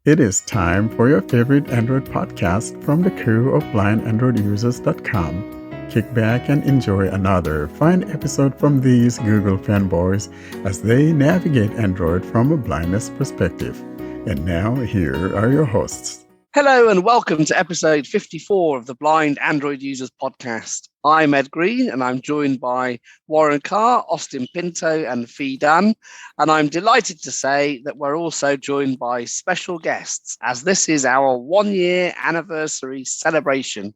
It is time for your favorite Android podcast from the crew of blindandroidusers.com. Kick back and enjoy another fine episode from these Google fanboys as they navigate Android from a blindness perspective. And now, here are your hosts. Hello and welcome to episode 54 of the Blind Android Users podcast. I'm Ed Green and I'm joined by Warren Carr, Austin Pinto and Fee Dunn. And I'm delighted to say that we're also joined by special guests as this is our 1 year anniversary celebration.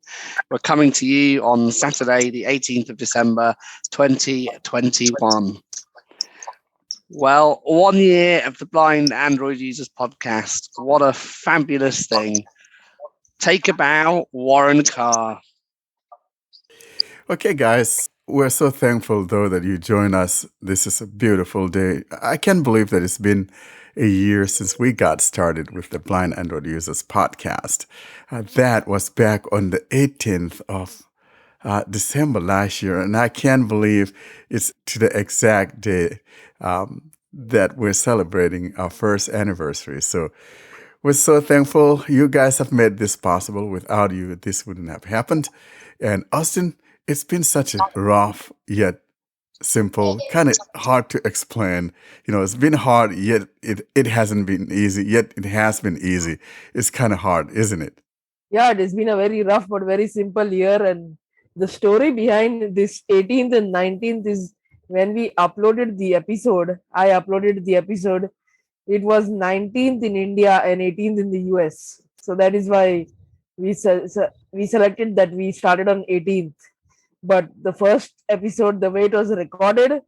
We're coming to you on Saturday, the 18th of December, 2021. Well, 1 year of the Blind Android Users podcast. What a fabulous thing. Take a bow, Warren Carr. Okay, guys, we're so thankful, though, that you join us. This is a beautiful day. I can't believe that it's been a year since we got started with the Blind Android Users podcast. That was back on the 18th of December last year, and I can't believe it's to the exact day that we're celebrating our first anniversary. So we're so thankful you guys have made this possible. Without you, this wouldn't have happened. And Austin, it's been such a rough yet simple, kind of hard to explain. It's been hard, yet it hasn't been easy, yet it has been easy. It's kind of hard, isn't it? Yeah, it has been a very rough but very simple year. And the story behind this 18th and 19th is when we uploaded the episode, I uploaded the episode, it was 19th in India and 18th in the US. So that is why we selected that we started on 18th. But the first episode, the way it was recorded,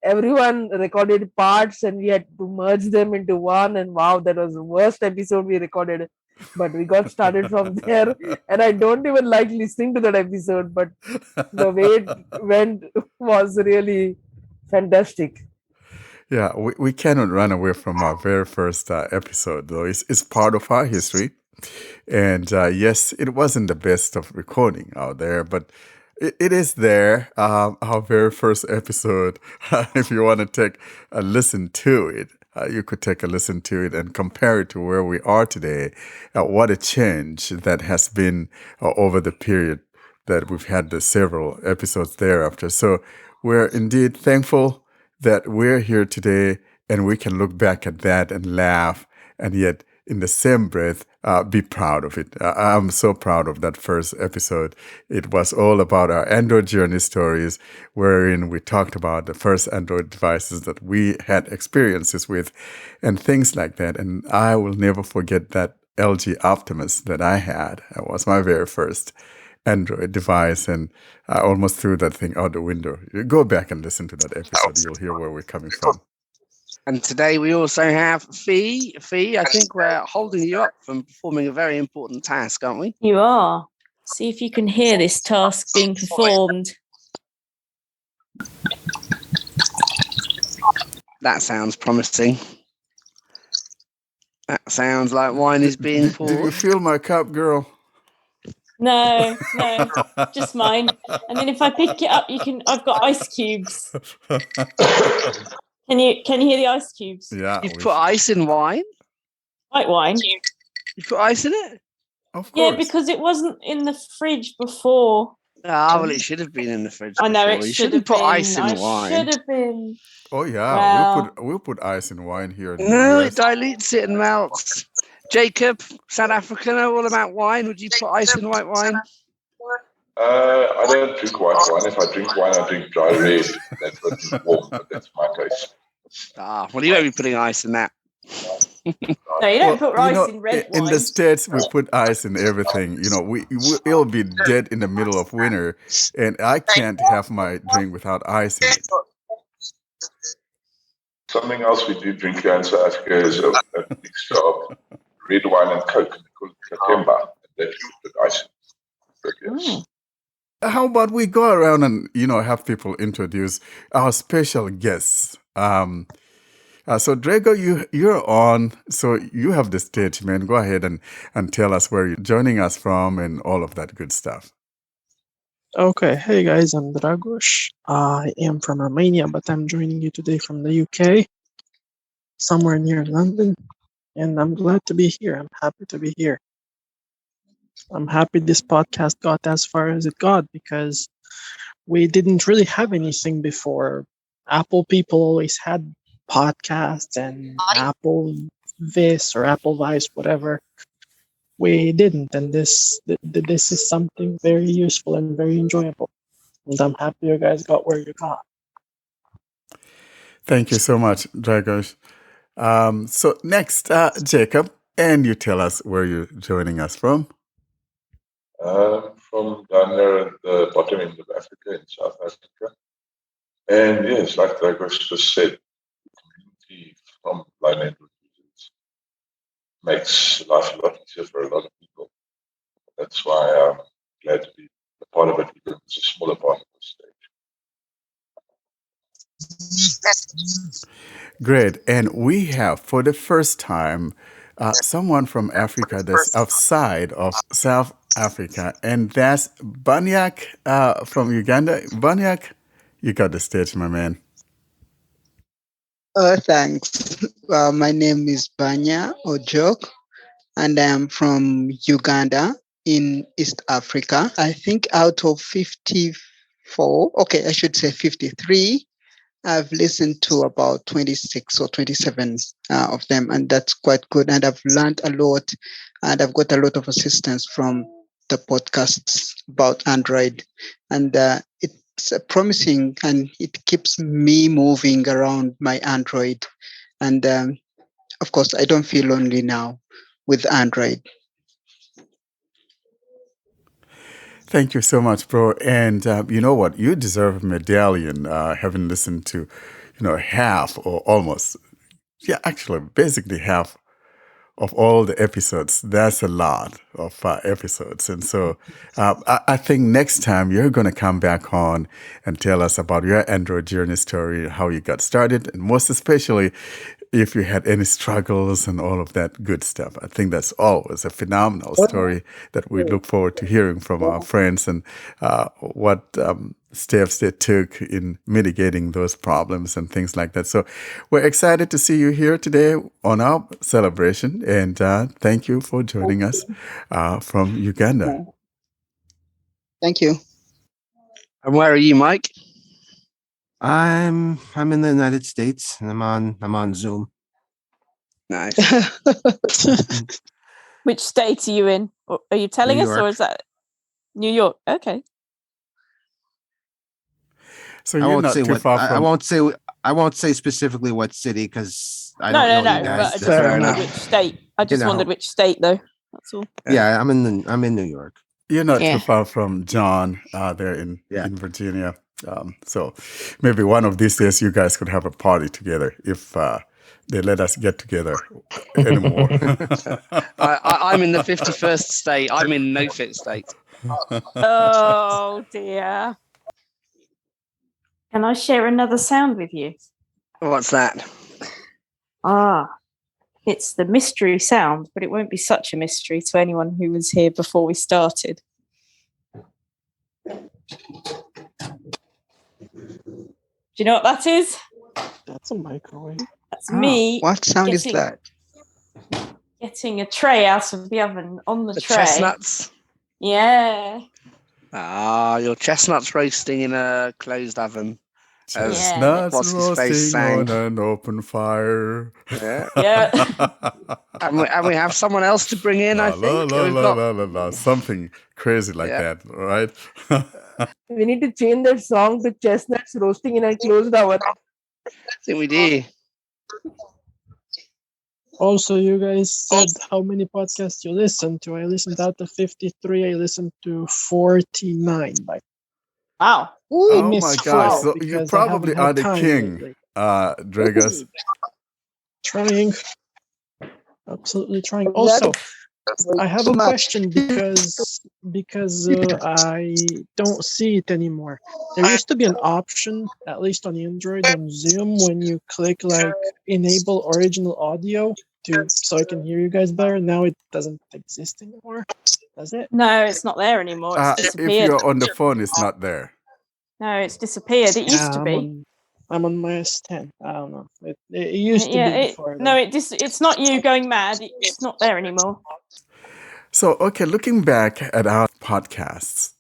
everyone recorded parts and we had to merge them into one. And wow, that was the worst episode we recorded. But we got started from there. And I don't even like listening to that episode, but the way it went was really fantastic. Yeah, we cannot run away from our very first episode, though. It's part of our history. And yes, it wasn't the best of recording out there, but it is there. Our very first episode, if you want to take a listen to it, you could take a listen to it and compare it to where we are today. What a change that has been over the period that we've had the several episodes thereafter. So we're indeed thankful that we're here today and we can look back at that and laugh and yet in the same breath, be proud of it. I'm so proud of that first episode. It was all about our Android journey stories, wherein we talked about the first Android devices that we had experiences with and things like that. And I will never forget that LG Optimus that I had. It was my very first Android device, and I almost threw that thing out the window. You go back and listen to that episode. You'll hear where we're coming from. And today we also have Fee. Fee, I think we're holding you up from performing a very important task, aren't we? You are. See if you can hear this task being performed. That sounds promising. That sounds like wine is being poured. Did you fill my cup, girl? No, just mine. And then if I pick it up, I've got ice cubes. Can you hear the ice cubes? Yeah. You've put ice in wine? White wine. You put ice in it? Of course. Yeah, because it wasn't in the fridge before. Well, it should have been in the fridge. I know before. it You should shouldn't have put been. ice in wine. Should have been. Oh yeah, Well, we'll put ice in wine here. No, it dilutes it and melts. Jacob, South Africa, know all about wine. Would you put ice in white wine? I don't drink white wine. If I drink wine, I drink dry red. That's what's warm, but that's my taste. Well, you won't be putting ice in that. No, you don't put ice in red wine. In the States, we put ice in everything. We'll be dead in the middle of winter, and I can't have my drink without ice in it. Something else we do drink here in South Africa is a mixture of red wine and Coke. We call it Katemba. That you put ice in. Yes. How about we go around and have people introduce our special guests? So Drago, you're on, so you have the stage, man. Go ahead and tell us where you're joining us from and all of that good stuff. Okay, hey guys, I'm Dragos. I am from Romania, but I'm joining you today from the UK, somewhere near London. and I'm glad to be here. I'm happy to be here. I'm happy this podcast got as far as it got because we didn't really have anything before. Apple people always had podcasts and Apple this or Apple Vice, whatever. We didn't, and this is something very useful and very enjoyable. And I'm happy you guys got where you got. Thank you so much, Dragos. So next, Jacob, and you tell us where you're joining us from. From down there at the bottom end of Africa, in South Africa. And yes, like Dragos just said, the community from blind Android users makes life a lot easier for a lot of people. That's why I'm glad to be a part of it, even if it's a smaller part of the stage. Great. And we have, for the first time, someone from Africa that's outside of South Africa, and that's Banyak from Uganda. Banyak, you got the stage, my man. Thanks. My name is Banya Ojok, and I am from Uganda in East Africa. I think out of 54, okay, I should say 53, I've listened to about 26 or 27 of them, and that's quite good. And I've learned a lot, and I've got a lot of assistance from the podcasts about Android. And it's promising, and it keeps me moving around my Android. And of course, I don't feel lonely now with Android. Thank you so much, bro. And you know what? You deserve a medallion, having listened to, half or almost, actually, basically half of all the episodes. That's a lot of episodes. And so I think next time you're going to come back on and tell us about your Android journey story, how you got started, and most especially if you had any struggles and all of that good stuff. I think that's always a phenomenal story that we look forward to hearing from our friends and what steps they took in mitigating those problems and things like that. So we're excited to see you here today on our celebration, and thank you for joining us from Uganda. Thank you. And where are you, Mike? I'm in the United States, and I'm on Zoom. Nice. Which state are you in? Are you telling us, or is that New York? Okay. So you're not too far from. I won't say specifically what city because I No. don't know you guys. But I just wondered which state. I just wondered which state, though. That's all. Yeah, I'm in New York. You're not too far from John there in Virginia. So maybe one of these days you guys could have a party together if they let us get together anymore. I'm in the 51st state. I'm in no fit state. Oh dear. Can I share another sound with you? What's that? It's the mystery sound, but it won't be such a mystery to anyone who was here before we started. Do you know what that is? That's a microwave. That's me. What sound is that? Getting a tray out of the oven on the tray. Chestnuts? Yeah. Your chestnuts roasting in a closed oven. Chestnuts roasting on an open fire. Yeah. and we have someone else to bring in, I think. Something crazy like that, right? We need to change that song to chestnuts roasting in a closed oven. I think we do. Also, you guys said how many podcasts you listened to. I listened out of 53. I listened to 49. Wow. Oh my gosh. So you probably are the king, Dragos. Trying. Absolutely trying. Also, I have a question because I don't see it anymore. There used to be an option, at least on Android on Zoom, when you click like enable original audio so I can hear you guys better. Now it doesn't exist anymore. Does it? No, it's not there anymore. It's disappeared. If you're on the phone, it's not there. No, it's disappeared. It used to be. I'm on my S10. I don't know. It used to be before. No, it's not you going mad. It's not there anymore. So, okay, looking back at our podcasts,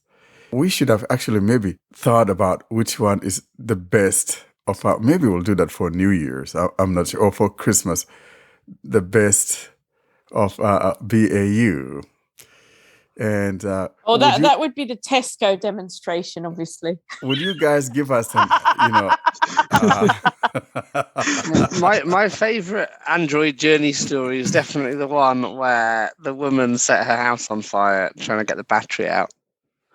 we should have actually maybe thought about which one is the best of our, maybe we'll do that for New Year's. I'm not sure, or for Christmas, the best of BAU. And that would be the Tesco demonstration, obviously. would you guys give us an, my favorite Android journey story is definitely the one where the woman set her house on fire trying to get the battery out.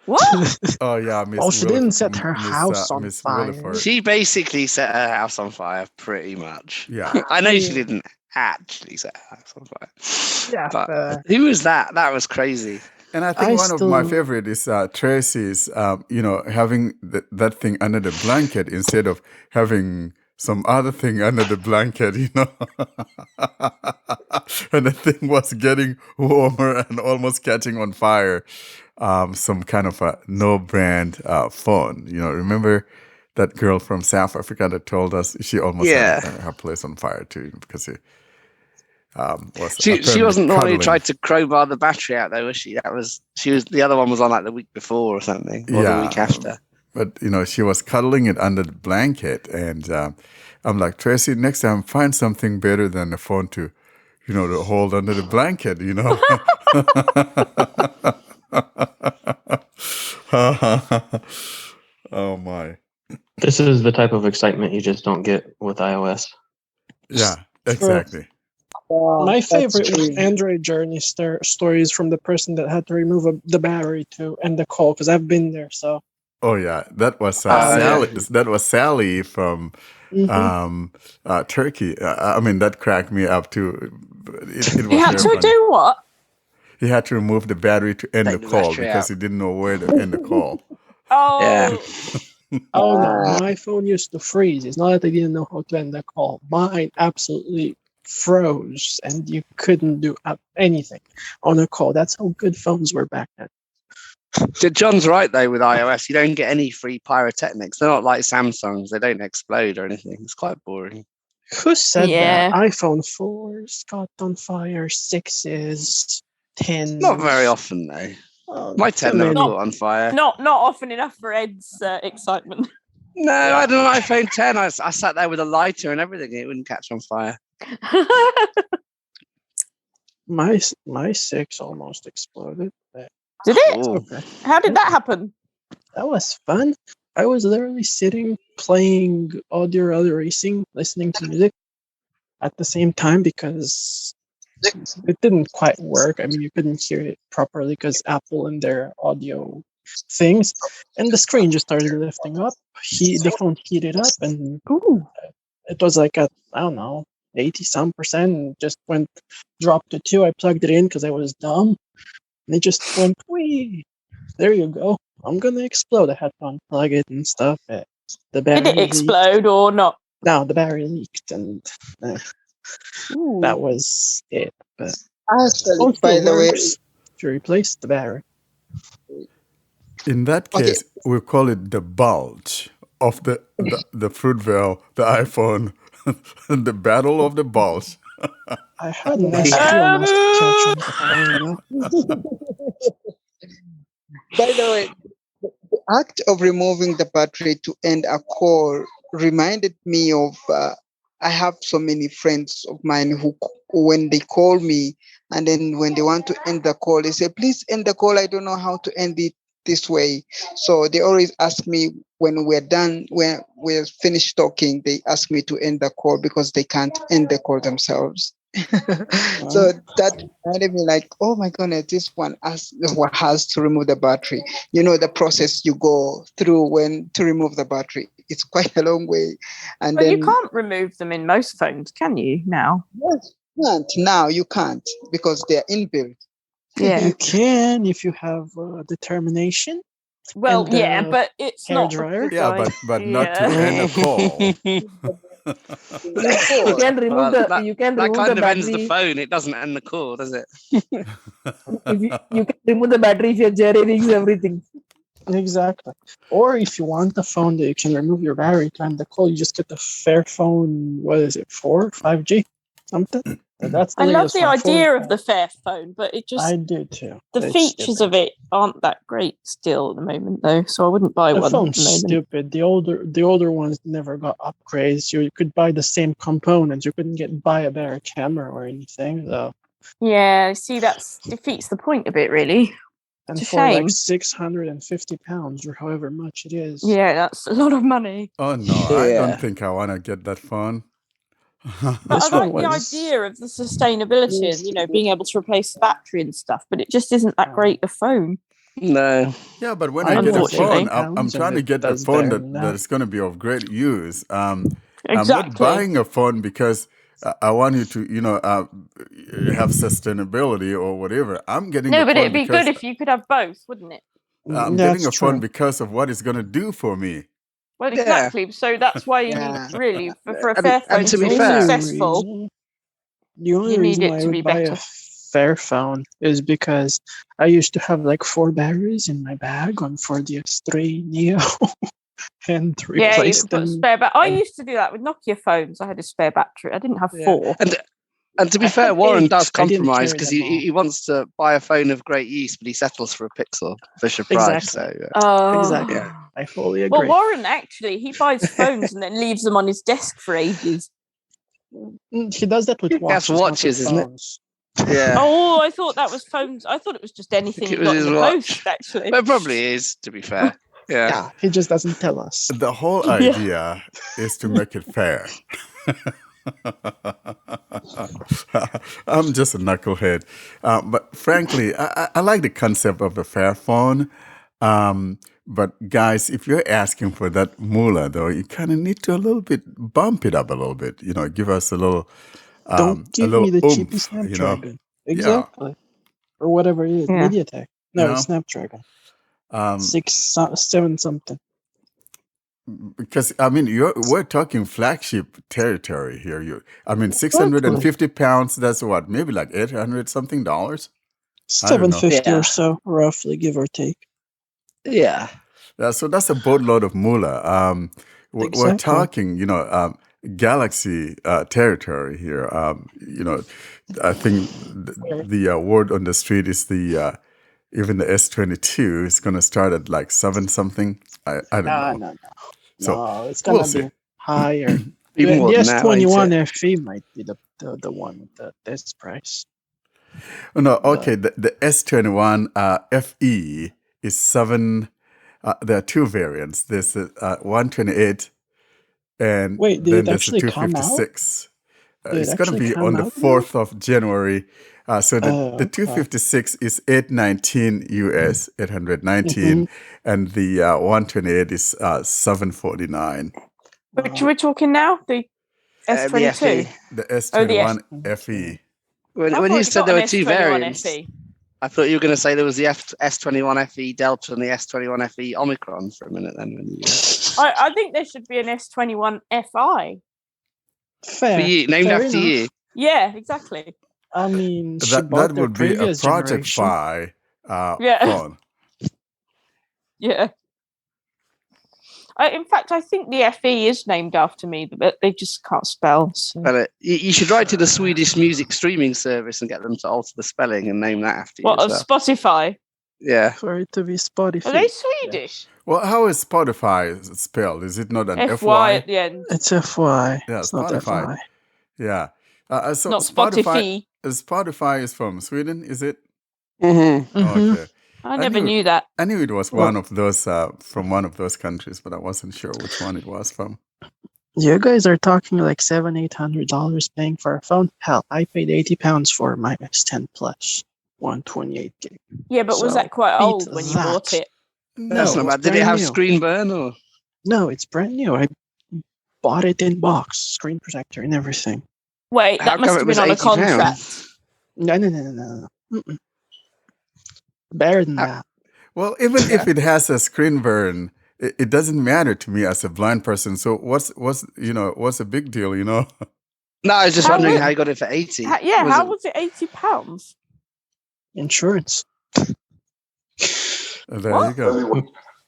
What? Oh yeah, Well, she didn't set her house on fire. Williford. She basically set her house on fire, pretty much. Yeah. I know she didn't actually set her house on fire. Yeah, but who was that? That was crazy. And I think one of my favorite is Tracy's, having that thing under the blanket instead of having some other thing under the blanket, and the thing was getting warmer and almost catching on fire. Some kind of a no-brand phone. Remember that girl from South Africa that told us she almost had her place on fire too because it was. She wasn't the one who tried to crowbar the battery out, though, was she? The other one was on like the week before or something, or the week after. But she was cuddling it under the blanket, and I'm like, Tracy, next time find something better than the phone to hold under the blanket, Oh my. This is the type of excitement you just don't get with iOS. Yeah, exactly. My favorite was Android journey stories from the person that had to remove the battery to end the call, because I've been there. So. Oh yeah, that was Sally. That was Sally from Turkey. I mean, that cracked me up too. It was he had to do what? He had to remove the battery to end the call because he didn't know where to end the call. Oh. Yeah. Oh no, my phone used to freeze. It's not that I didn't know how to end the call. Mine absolutely froze, and you couldn't do anything on a call. That's how good phones were back then. John's right though with iOS. You don't get any free pyrotechnics. They're not like Samsungs. They don't explode or anything. It's quite boring. Who said that? iPhone 4s caught on fire, 6s, 10s. Not very often though. My 10 never caught on fire. Not often enough for Ed's excitement. No, I had an iPhone 10. I sat there with a lighter and everything. It wouldn't catch on fire. My 6 almost exploded. Did it? Okay. How did that happen? That was fun. I was literally sitting, playing audio racing, listening to music at the same time because it didn't quite work. I mean, you couldn't hear it properly because Apple and their audio things, and the screen just started lifting up. The phone heated up, and it was like at, I don't know, 80-some%, and just dropped to 2. I plugged it in because I was dumb, and it just went, wee. There you go. I'm gonna explode. I had to unplug it and stuff. The battery Did it explode or not? No, the battery leaked, and that was it. But actually, by the way, to replace the battery. In that case, we call it the bulge of the Fruitvale, the iPhone, the battle of the bulge. I had an SQ. By the way, the act of removing the battery to end a call reminded me of I have so many friends of mine who, when they call me and then when they want to end the call, they say, please end the call. I don't know how to end it this way. So they always ask me when we're done, when we're finished talking, they ask me to end the call because they can't end the call themselves. So that made me like, oh my goodness, this one has to remove the battery. The process you go through to remove the battery. It's quite a long way. And But then you can't remove them in most phones, can you, now? Yes, you can't because they're inbuilt. Yeah. You can if you have determination. Well, and, yeah, but it's hair not. dryer. Yeah, but not to end a call. You can remove that kind the of ends the battery. phone. It doesn't end the call, does it? You can remove the battery if your jerry rigs everything. Exactly. Or if you want a phone that you can remove your battery time the call, you just get the Fairphone. What is it? 4, 5G, something. That's the I love latest the one. idea of the Fairphone, but it just I do too. the It's features stupid. of it aren't that great still at the moment, though. So I wouldn't buy The one at phone's the moment. stupid. The older ones never got upgrades. You could buy the same components. You couldn't buy a better camera or anything though. Yeah, see, that defeats the point a bit, really. And It's a for like shame. 650 pounds or however much it is. Yeah, that's a lot of money. Oh no, I don't Yeah. think I want to get that phone. But This I one like the was. idea of the sustainability and being able to replace the battery and stuff, but it just isn't that great a phone. No. Yeah, but when I I get a bought phone, 80 I'm pounds trying and to it get a does phone better than that is going to be of great use. I'm not Exactly. buying a phone because I want you to, have sustainability or whatever. I'm getting No, a but phone it'd be because good if you could have both, wouldn't it? I'm getting That's a phone true. because of what it's going to do for me. Well, Yeah. exactly. So that's why you Yeah. need, really, for a And Fairphone to to be be fair- successful, The only you need reason it why I to be would buy a better. Fairphone is because I used to have like 4 batteries in my bag for the S3 Neo and Yeah, you replaced could put a them. spare battery. I used to do that with Nokia phones. I had a spare battery. I didn't have Yeah. 4. And to be I fair, had Warren 8. does I didn't compromise carry because them all. he wants to buy a phone of great use, but he settles for a Pixel Fisher Price. Exactly. So Oh. Exactly. I fully Well, agree. Warren, actually, he buys phones and then leaves them on his desk for ages. He does that with That's watches, watches, not isn't with it? phones. Yeah. Oh, I thought that was phones. I thought it was just anything it he was got in his the watch. post, actually. But it probably is, to be fair. Yeah. Yeah, he just doesn't tell us. The whole idea is to make it fair. I'm just a knucklehead. But frankly, I like the concept of the Fairphone. But guys, if you're asking for that moolah, though, you kind of need to a little bit bump it up a little bit. Give us a little, Don't give me the cheapy oomph. Snapdragon. Exactly. Or whatever it is. Yeah. MediaTek. No, You know? it's Snapdragon. Um, 7 something. Because we're talking flagship territory here. 650 pounds. That's what, maybe like $800 something. I don't know. $750 Yeah. or so, roughly, give or take. Yeah. So that's a boatload of moolah. We're Exactly. talking, galaxy territory here. I think the word on the street is even the S22 is going to start at like 7 something. I don't know. No. So No, it's gonna we'll see. be higher. Be The more than that, won't S21 it? FE might be the one with this price. Oh, no, okay. The S21 FE is 7. There are 2 variants. There's a 128, and Wait, did then it there's a actually come out? 256. Did It's it going to actually be come on the out now? 4th of January. So the Okay. 256 is $819 US, 819, and the 128 is $749. Which we're talking now? The S22? FE. The S21 FE. When you said there were 2 variants, FE. I thought you were going to say there was the S21 FE Delta and the S21 FE Omicron for a minute. Then, when you I think there should be an S21 FI. Fair. for you, named fair after enough. you. Yeah, exactly. I mean, she That bought their would be a previous Project generation. Fi Yeah. phone. Yeah. In fact, I think the FE is named after me, but they just can't spell. So. But you should write to the Swedish music streaming service and get them to alter the spelling and name that after you. What, of Spotify? Yeah. For it to be Spotify. Are they Swedish? Well, how is Spotify spelled? Is it not an FY FY? at the end. It's FY. Yeah, It's not Spotify. FY. Yeah. So Not Spotify. Spotify is from Sweden, is it? Mm-hmm. Okay. I never knew that. I knew it was one of those from one of those countries, but I wasn't sure which one it was from. You guys are talking like $700-800 paying for a phone. Hell, I paid £80 for my S10 Plus, 128 gig. Yeah, but was So, that quite beat old when you that. bought it? That's No, not it's bad. Did it brand have new. screen burn or? No, it's brand new. I bought it in box, screen protector and everything. Wait, How that must come have it was been on a £80? contract. No. Mm-mm. Better than that. Well, even if it has a screen burn, it doesn't matter to me as a blind person. So what's the big deal, No, I was just How wondering was- how you got it for 80. How was it £80? Insurance. There you go.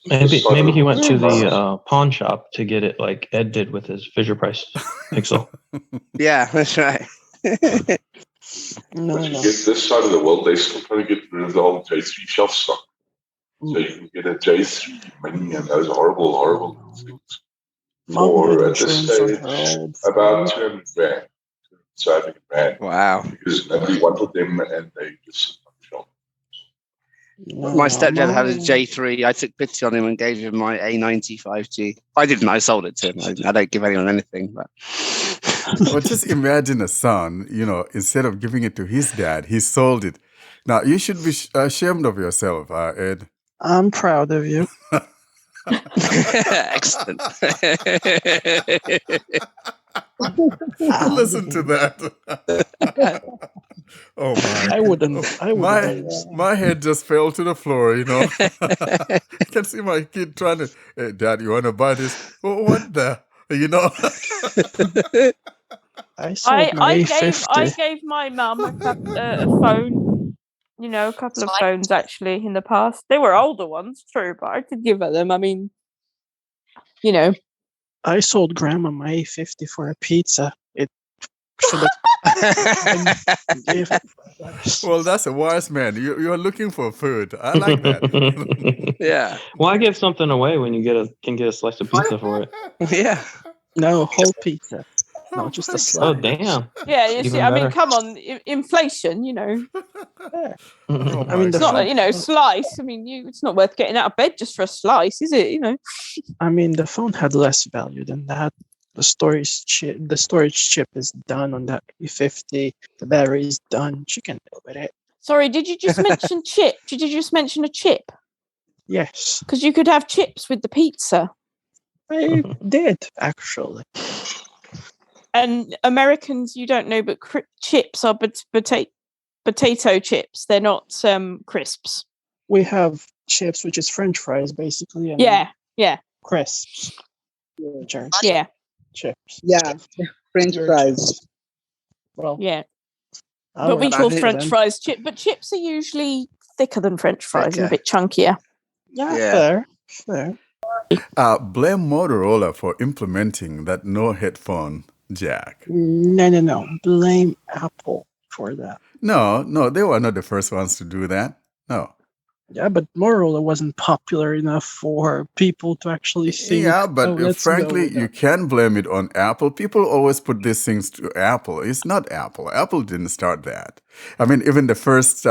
Maybe he went to the pawn shop to get it like Ed did with his Fisher Price Pixel. Yeah, that's right. No, But you no. get this side of the world, they still trying to get rid of the whole J3 shelf stock. So you can get a J3 Mini and those horrible, horrible things Mom had for at this insurance on stage her old about phone. 200 grand. So I think grand Wow. because nobody wanted them and they just sit on the shelf. My stepdad had a Mom- J3. I took pity on him and gave him my A90 5G. I didn't. I sold it to him. I don't give anyone anything. But Well, just imagine a son, instead of giving it to his dad, he sold it. Now, you should be ashamed of yourself, Ed. I'm proud of you. excellent. Listen to that. Oh my! I wouldn't. I wouldn't. My head just fell to the floor. I can see my kid trying to. Hey, Dad, you want to buy this? Oh, what the? I sold my A50. I gave my mum a phone. A couple of phones actually in the past. They were older ones, true, but I did give her them. I mean, I sold Grandma my A50 for a pizza. It should have. Well, that's a wise man. You're looking for food. I like that. Yeah. Why give something away when you can get a slice of pizza for it? Yeah. No, whole pizza. No, just a Oh, slice. damn. yeah. You Even see, I mean, better. come on, inflation. Yeah. Oh I mean, my the God. phone, Slice. I mean, it's not worth getting out of bed just for a slice, is it? I mean, the phone had less value than that. The storage chip is done on that E50. The battery is done. She can deal with it. Sorry, did you just mention chip? Did you just mention a chip? Yes, Because you could have chips with the pizza. I did actually. And Americans, you don't know, but chips are potato chips. They're not crisps. We have chips, which is French fries, basically. And Yeah. crisps, which are Yeah. chips. Yeah, French fries. Well, Yeah. I'll But we have call to French then. fries chip. But chips are usually thicker than French fries and a Thicker. bit chunkier. Yeah, fair. Blame Motorola for implementing that no headphone jack. No. Blame Apple for that. No, they were not the first ones to do that. No. Yeah, but Motorola wasn't popular enough for people to actually think. Yeah, but let's frankly, go you can blame it on Apple. People always put these things to Apple. It's not Apple. Apple didn't start that. I mean, even the first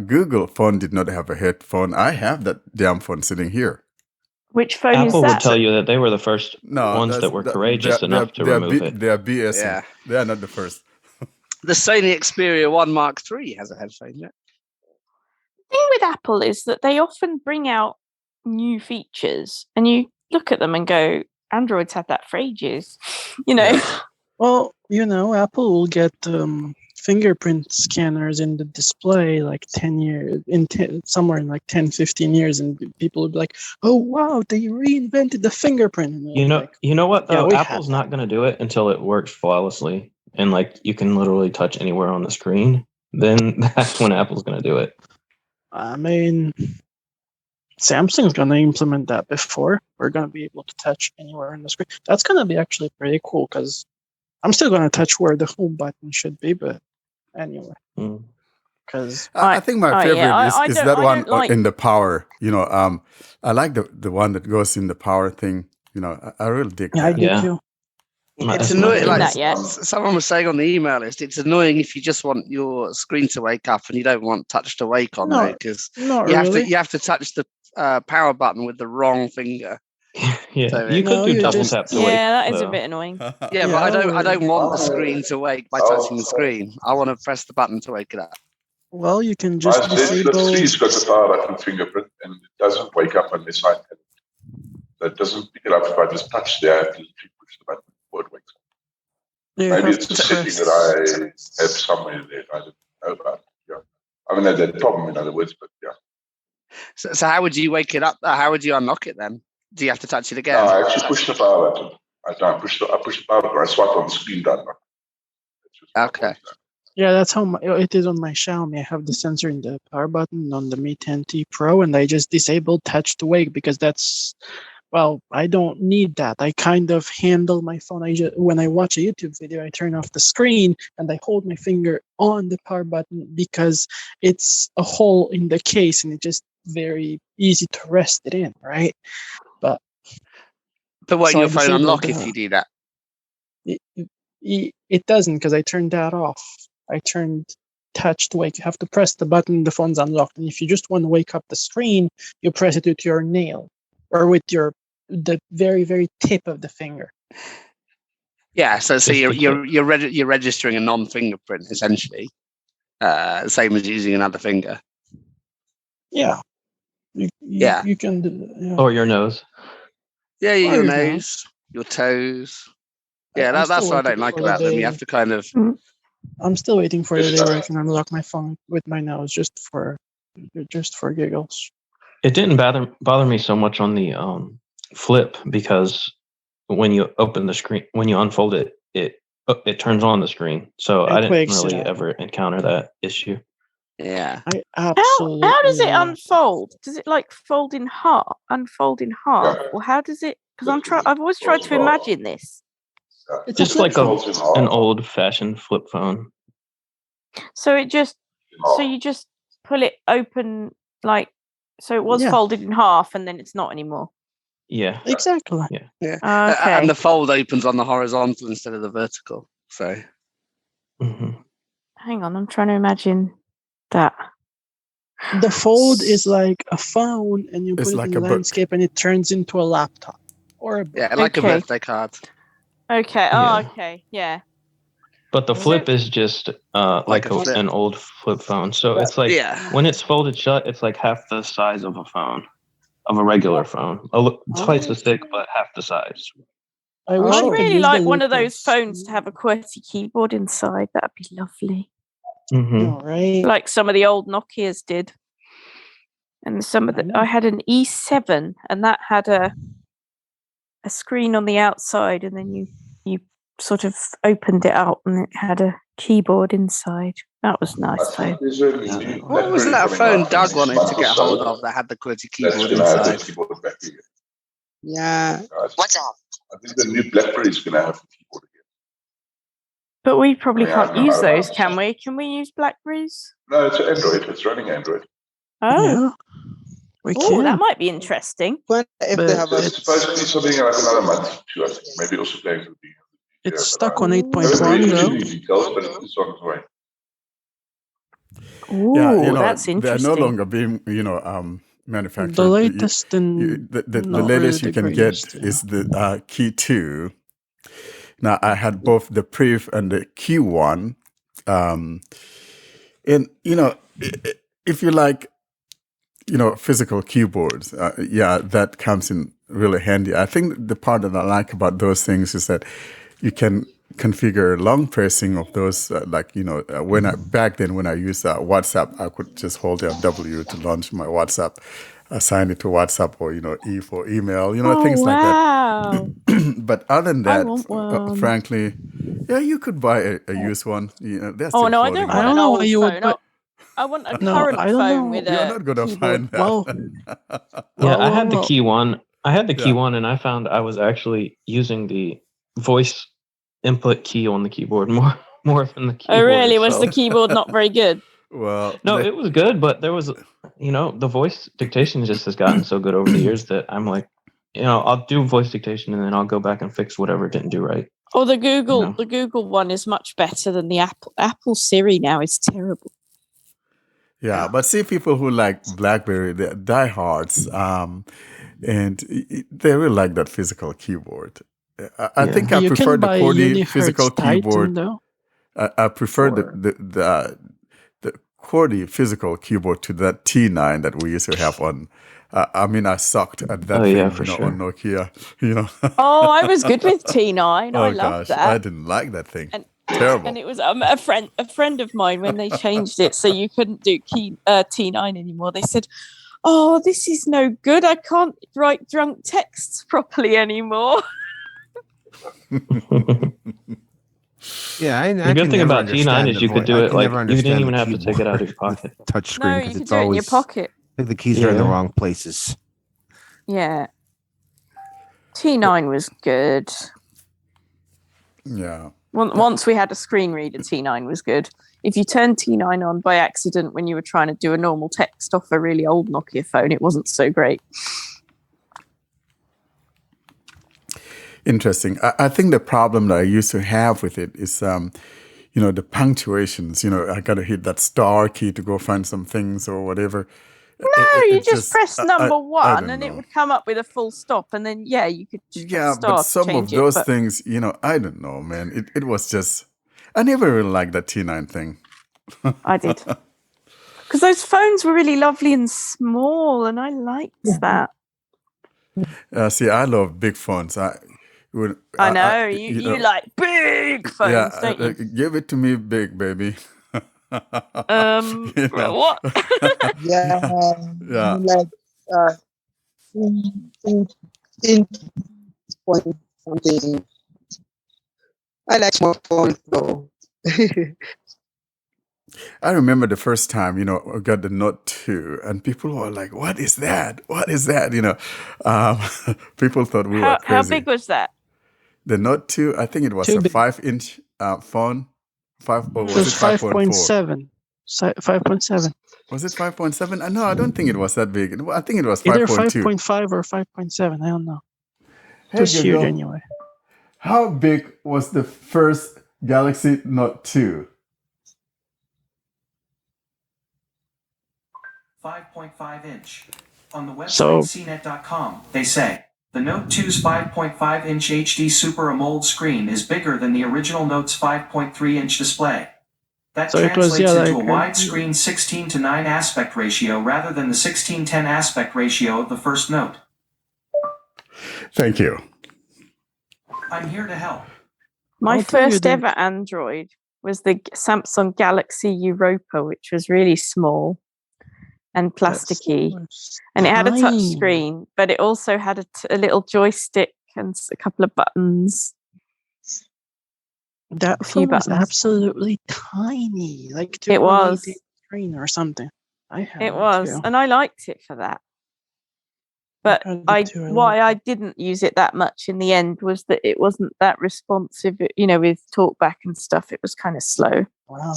Google phone did not have a headphone. I have that damn phone sitting here. Which phone Apple is would that? tell you that they were the first ones that were courageous enough to remove it. They're BS. Yeah. They are not the first. The Sony Xperia 1 Mark III has a headphone jack. The thing with Apple is that they often bring out new features and you look at them and go, Android's had that for ages. Well, Apple will get fingerprint scanners in the display like 10 years, somewhere in like 10, 15 years, and people will be like, oh, wow, they reinvented the fingerprint. And You know what, though? Yeah, Apple's not going to do it until it works flawlessly. And, you can literally touch anywhere on the screen. Then that's when Apple's going to do it. I mean, Samsung's going to implement that before. We're going to be able to touch anywhere on the screen. That's going to be actually pretty cool because I'm still going to touch where the home button should be, but anyway. Because I think my favorite is that one in the power. I like the one that goes in the power thing. I really dig that. I do too. It's annoying. Someone was saying on the email list, it's annoying if you just want your screen to wake up and you don't want touch to wake on there because you have to touch the power button with the wrong finger. Yeah, so you could do double tap to wake. Yeah, that is a bit annoying. Yeah, but I don't want the screen to wake by touching the screen. I want to press the button to wake it up. Well, you can just disable. The 3's got the power button fingerprint, and it doesn't wake up unless I hit it. So it doesn't pick it up if I just touch there. I have to literally push the button before it wakes up. Maybe it's a setting that I have somewhere there I don't know about. Yeah, I haven't had that problem in other words, but yeah. So how would you wake it up? How would you unlock it then? Do you have to touch it again? No, I actually push the power button. I push the power button. I swipe on the screen down. Okay. Yeah, that's how it is on my Xiaomi. I have the sensor in the power button on the Mi 10T Pro, and I just disabled touch to wake because that's, well, I don't need that. I kind of handle my phone. When I watch a YouTube video, I turn off the screen and I hold my finger on the power button because it's a hole in the case and it's just very easy to rest it in, right? But won't so I your phone disabled unlock if you do that? It doesn't, because I turned that off. I turned touch to wake. You have to press the button, the phone's unlocked. And if you just want to wake up the screen, you press it with your nail or with the very, very tip of the finger. Yeah, so you're registering a non-fingerprint essentially, same as using another finger. Yeah. You can do. Yeah. Or your nose. Yeah, your nose, your toes. Yeah, that's what I don't like about them. You have to kind of. I'm still waiting for the day where I can unlock my phone with my nose, just for giggles. It didn't bother me so much on the flip, because when you open the screen, when you unfold it, it turns on the screen. So I didn't really ever encounter that issue. Yeah. I absolutely. How does it unfold? Does it like unfold in half, or how does it? Because I've always tried to imagine this. It's just like an old-fashioned flip phone. So you just pull it open, like, so it was folded in half and then it's not anymore. Yeah. Exactly. Yeah. Okay. And the fold opens on the horizontal instead of the vertical. So. Mm-hmm. Hang on, I'm trying to imagine that. The fold is like a phone, and you put it in the landscape, and it turns into a laptop or a book. Yeah, like a birthday card. Okay. Oh, okay. Yeah. But the flip is just like an old flip phone. So it's like when it's folded shut, it's like half the size of a phone, of a regular phone. Twice as thick, but half the size. I'd really like one of those phones to have a QWERTY keyboard inside. That'd be lovely. Mm-hmm. Right. Like some of the old Nokias did. And I had an E7, and that had a screen on the outside, and then you sort of opened it up and it had a keyboard inside. That was nice though. What was that phone Doug wanted to get hold of that had the QWERTY keyboard inside? Yeah. What's up? I think the new BlackBerry is going to have a keyboard again. But we probably can't use those, can we? Can we use Blackberries? No, it's Android. It's running Android. Oh. Yeah, that might be interesting. But if they have it's supposed to be something like another month, too, I think. Maybe also playing for the. It's stuck on 8.1 though. Details, but it's on its way. Ooh, that's interesting. They're no longer being, manufactured. The latest the latest you can get is the Key 2. Now, I had both the Priv and the Q1. And, if you like, physical keyboards, that comes in really handy. I think the part that I like about those things is that you can configure long pressing of those. Back then when I used WhatsApp, I could just hold down W to launch my WhatsApp, assign it to WhatsApp, or E for email, things like that. But other than that, frankly, you could buy a used one. Oh no, I don't want an old phone. I want a current phone with a. You're not going to find that. I had the Key 1. I had the Key 1, and I found I was actually using the voice input key on the keyboard more than the keyboard. Oh, really? itself. Was the keyboard not very good? Well, no, it was good, but there was, the voice dictation just has gotten so good over the years that I'm like, I'll do voice dictation and then I'll go back and fix whatever it didn't do right. Oh, the Google one is much better than the Apple Siri now is terrible. Yeah, but see, people who like BlackBerry, they're diehards, and they really like that physical keyboard. I think I prefer the QWERTY physical keyboard. I prefer the QWERTY physical keyboard to that T9 that we used to have on. I sucked at that thing, on Nokia. Oh, I was good with T9. I loved that. I didn't like that thing. Terrible. And it was a friend of mine, when they changed it so you couldn't do T9 anymore. They said, "Oh, this is no good. I can't write drunk texts properly anymore." Yeah, I The good thing about T9 is you could do it like you didn't even have to take it out of your pocket. Touch screen, No, you could do it in your pocket. I think the keys are in the wrong places. Yeah. T9 was good. Yeah. Once we had a screen reader, T9 was good. If you turned T9 on by accident when you were trying to do a normal text off a really old Nokia phone, it wasn't so great. Interesting. I think the problem that I used to have with it is, the punctuations. I got to hit that star key to go find some things or whatever. No, you just press number one and it would come up with a full stop. And then, you could just press star but some of those it, things, I don't know, man. It was just, I never really liked that T9 thing. I did. Because those phones were really lovely and small, and I liked that. See, I love big phones. I know. You like big phones, don't you? Give it to me big, baby. What? Yeah. Like in point something. I like small phones though. I remember the first time, I got the Note 2, and people were like, "What is that? What is that?" People thought we were crazy. How big was that? The Note 2, I think it was a 5-inch phone. Was it 5.7? 5.7. Was it 5.7? No, I don't think it was that big. I think it was 5.2. Either 5.5 or 5.7. I don't know. It was huge anyway. How big was the first Galaxy Note 2? 5.5 inch. On the website cnet.com, they say, the Note 2's 5.5-inch HD Super AMOLED screen is bigger than the original Note's 5.3-inch display. That translates into a widescreen 16:9 aspect ratio rather than the 16:10 aspect ratio of the first Note. Thank you. I'm here to help. My first ever Android was the Samsung Galaxy Europa, which was really small and plasticky, and it had a touch screen, but it also had a little joystick and a couple of buttons. That phone was absolutely tiny, like it was screen or something. It was, and I liked it for that. But why I didn't use it that much in the end was that it wasn't that responsive. With talkback and stuff, it was kind of slow. Wow.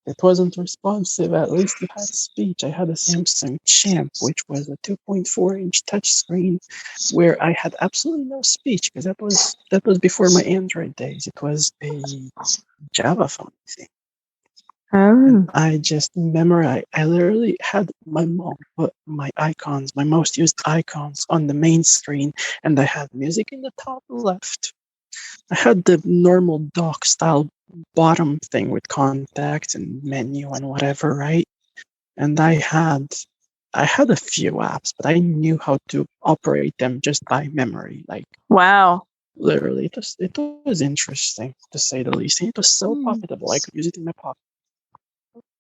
It wasn't responsive. At least you had speech. I had a Samsung Champ, which was a 2.4-inch touchscreen, where I had absolutely no speech because that was before my Android days. It was a Java phone. And I just memorized. I literally had my mom put my most used icons on the main screen, and I had music in the top left. I had the normal dock style bottom thing with contacts and menu and whatever, right? And I had a few apps, but I knew how to operate them just by memory. Like, wow, literally, it was interesting to say the least. And it was so profitable. I could use it in my pocket.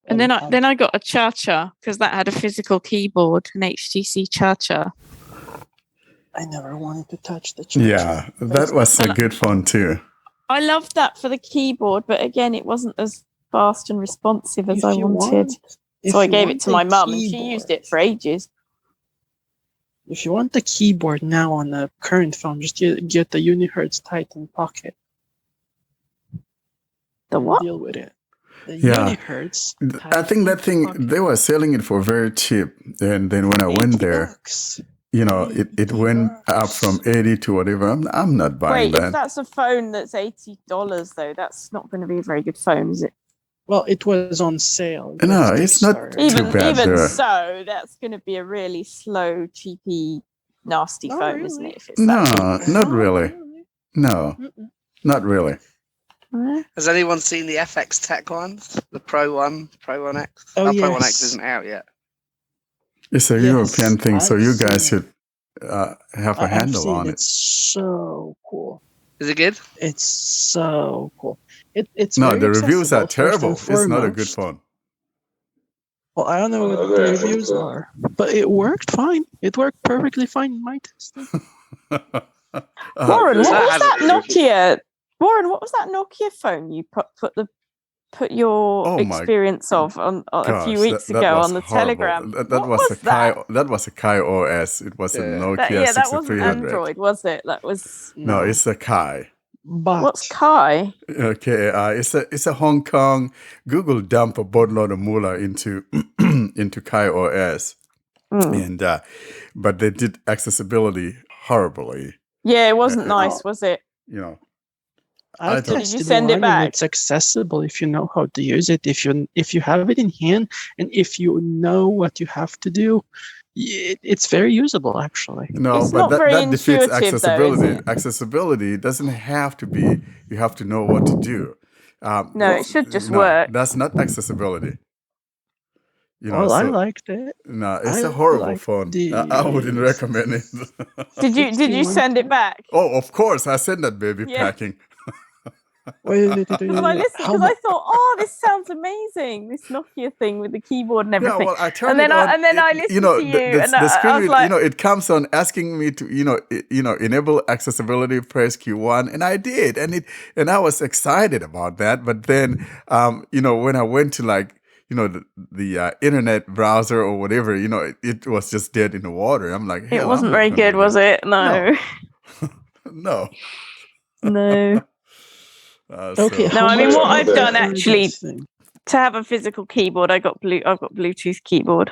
And then I got a Cha-Cha because that had a physical keyboard, an HTC Cha-Cha. I never wanted to touch the Cha-Cha. Yeah, that was a good phone too. I loved that for the keyboard, but again, it wasn't as fast and responsive as I wanted. So I gave it to my mum, and she used it for ages. If you want the keyboard now on the current phone, just get the Unihertz Titan Pocket. The what? Deal with it. The Unihertz. I think that thing, they were selling it for very cheap. And then when I went there, it went up from 80 to whatever. I'm not buying that. Wait, if that's a phone that's $80 though, that's not going to be a very good phone, is it? Well, it was on sale. No, it's not too bad. Even so, that's going to be a really slow, cheapy, nasty phone, really? Isn't it? If it's not really. No, not really. Has anyone seen the FX Tech ones? The Pro 1, Pro 1X? Oh, yes. Pro 1X isn't out yet. It's a European thing, so you guys should have a handle on it. It's so cool. Is it good? It's so cool. It's no, the reviews are terrible. It's not a good phone. Well, I don't know what the reviews are, but it worked fine. It worked perfectly fine in my testing. Warren, what was that Nokia Warren, what was that Nokia phone you put your experience of on a few weeks ago on the horrible. Telegram? That was a Kai OS. It was a Nokia 6300. That wasn't Android, was it? That was no, it's a Kai. But what's Kai? Okay, it's a Hong Kong. Google dump a boatload of moolah into into Kai OS, and but they did accessibility horribly. Yeah, it wasn't nice, was it? You know, did you send it back? It's accessible if you know how to use it. If you have it in hand and if you know what you have to do, it's very usable actually. No, it's but that defeats accessibility. Though, accessibility doesn't have to be. You have to know what to do. No, it should just work. That's not accessibility. I liked it. No, it's a horrible phone. I wouldn't recommend it. Did you send it back? Oh, of course, I sent that baby packing. Wait. Because I thought, this sounds amazing. This Nokia thing with the keyboard and everything. Yeah, well, I turned and then it on. And then I listened to you, and the screen, I was like, it comes on asking me to, enable accessibility. Press Q1, and I did, and I was excited about that. But then, when I went to the internet browser or whatever, it was just dead in the water. I'm like, it wasn't very good, was it? No. No. No. Okay. No, I mean what I've done actually to have a physical keyboard, I've got Bluetooth keyboard.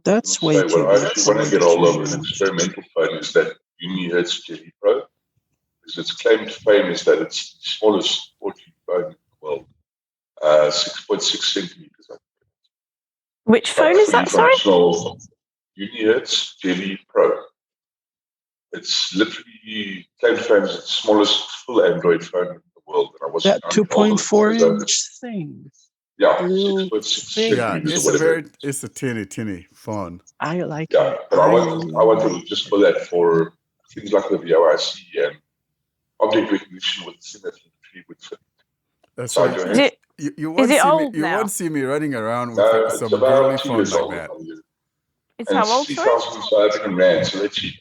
That's way too. What I actually want to get all over an experimental phone is that Unihertz Jelly Pro, because its claimed fame is that it's the smallest 4G phone in the world, 6.6 centimeters. Which phone is that? Sorry. Unihertz Jelly Pro. It's literally claimed fame as the smallest full Android phone in the world. And I was that 2.4 inch thing. Yeah, 6.6. Yeah, it's a teeny phone. I like it. Yeah, but I wanted just for that for things like the VOIC and object recognition with symmetry would fit. That's right. Is it old now? You won't see me running around with some girly phone like that. It's how old? 3,000 rand, so that's cheap.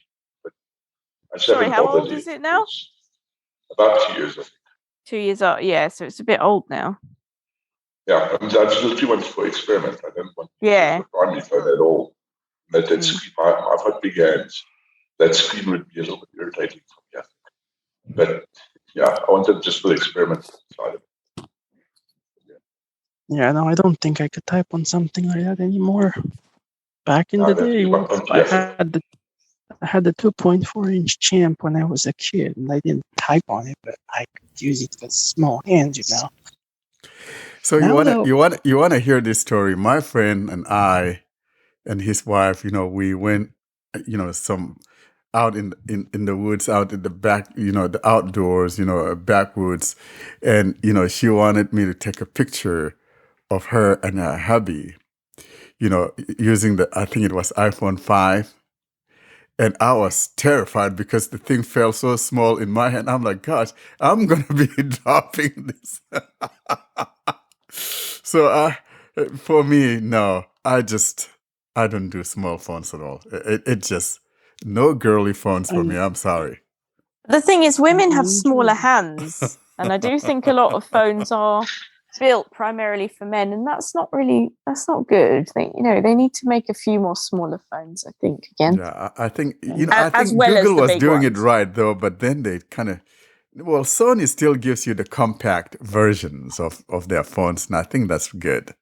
Sorry, how old is it now? About 2 years, I think. 2 years old, yeah, so it's a bit old now. Yeah, I just literally wanted for experiment. I don't want to use the primary phone at all. That screen, I've got big hands. That screen would be a little bit irritating for me, I think. But yeah, I wanted just for the experiment side of it. Yeah, no, I don't think I could type on something like that anymore. Back in the day, I had the 2.4 inch Champ when I was a kid, and I didn't type on it, but I could use it with small hands, So you want to hear this story? My friend and I and his wife, we went, some out in the woods, out in the back, the outdoors, backwoods, and she wanted me to take a picture of her and her hubby, using I think it was iPhone 5. And I was terrified because the thing felt so small in my hand. I'm like, gosh, I'm going to be dropping this. So for me, no, I don't do small phones at all. It just, no girly phones for me. I'm sorry. The thing is, women have smaller hands. And I do think a lot of phones are built primarily for men, and that's not good. They need to make a few more smaller phones, I think, again. Yeah, I think Google was doing it right though, but then they kind of Sony still gives you the compact versions of their phones, and I think that's good.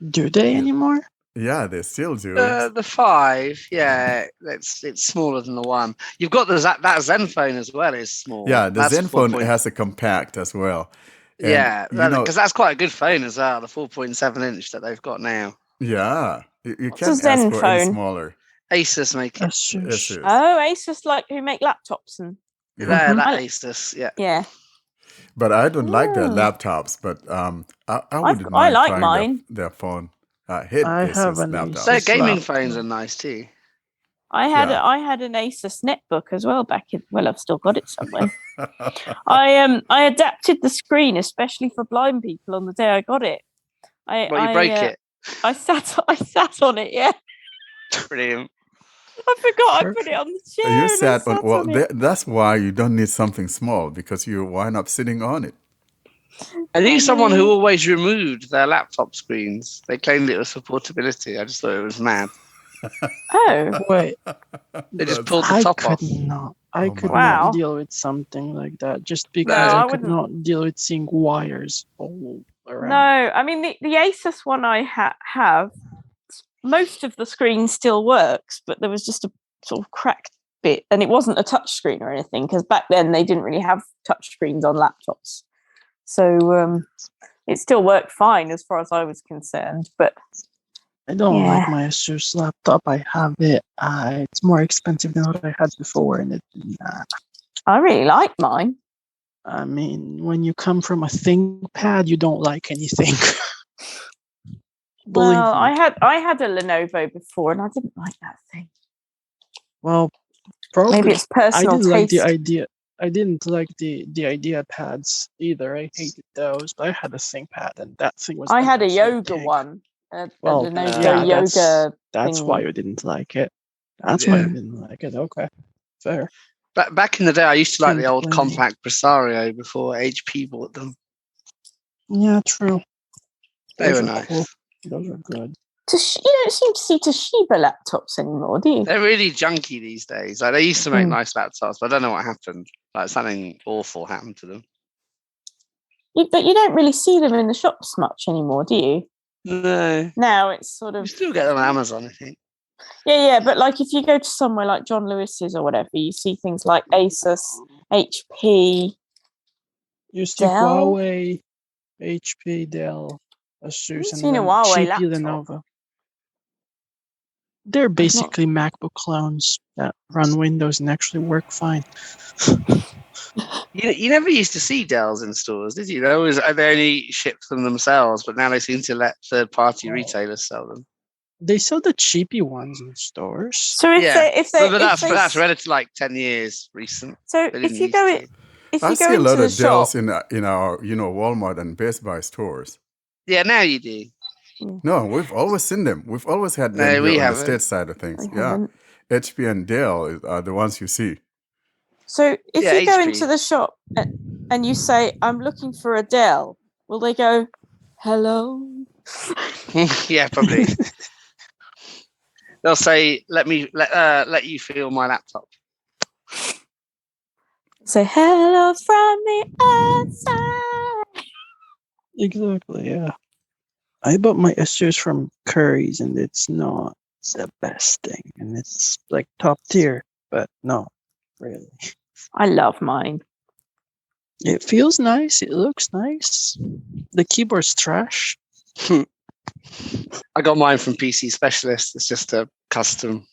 Do they anymore? Yeah, they still do. The 5, yeah, it's smaller than the 1. You've got that Zenfone as well is small. Yeah, the Zenfone has a compact as well. And, yeah, because that's quite a good phone as well, the 4.7 inch that they've got now. Yeah, you can't ask for any smaller. Asus make it. Asus. Oh, Asus, who make laptops and. Yeah, that Asus. Yeah. Yeah. But I don't like their laptops. But I wouldn't mind like mine. Their phone. I have an laptop. Their gaming phones are nice too. I had an Asus netbook as well back in. Well, I've still got it somewhere. I adapted the screen especially for blind people on the day I got it. You break it? I sat on it. Yeah. Brilliant. I forgot I put it on the chair. You sat on. Well, it. that's why you don't need something small, because you wind up sitting on it. I knew someone who always removed their laptop screens. They claimed it was for portability. I just thought it was mad. Oh, wait. They just pulled the top off. I could not deal with something like that just because I could not deal with seeing wires all around. No, I mean, the Asus one I have, most of the screen still works, but there was just a sort of cracked bit, and it wasn't a touch screen or anything, because back then they didn't really have touch screens on laptops. So it still worked fine as far as I was concerned, but I don't like my Asus laptop. I have it. It's more expensive than what I had before, and I really like mine. I mean, when you come from a ThinkPad, you don't like anything. Well, I had a Lenovo before, and I didn't like that thing. Well, probably maybe it's personal taste. Like the idea. I didn't like the idea pads either. I hated those, but I had a ThinkPad, and that thing was. I had a yoga one. Lenovo yoga. That's why you didn't like it. That's why you didn't like it. Okay, fair. Back in the day, I used to like the old compact Presario before HP bought them. Yeah, true. They were nice. Cool. Those are good. You don't seem to see Toshiba laptops anymore, do you? They're really junky these days. Like, they used to make nice laptops, but I don't know what happened. Like, something awful happened to them. But you don't really see them in the shops much anymore, do you? No. Now it's sort of... You still get them on Amazon, I think. Yeah, but like if you go to somewhere like John Lewis's or whatever, you see things like Asus, HP, you see Dell. Huawei, HP, Dell, Asus, and seen a Huawei cheapy Lenovo. They're basically MacBook clones that run Windows and actually work fine. You never used to see Dells in stores, did you? They only shipped them themselves, but now they seem to let third-party retailers sell them. They sell the cheapy ones in stores. So that's relative like 10 years recent. So if you go I see a lot of Dells in our Walmart and Best Buy stores. Yeah, now you do. No, we've always seen them. We've always had them on the state side of things. Yeah, HP and Dell are the ones you see. So if you go into the shop and you say, "I'm looking for a Dell," will they go, "Hello"? Yeah, probably. They'll say, let you feel my laptop." Say hello from the outside. Exactly, yeah. I bought my Asus from Curry's, and it's not the best thing, and it's like top tier, but no, really. I love mine. It feels nice. It looks nice. The keyboard's trash. I got mine from PC Specialist. It's just a custom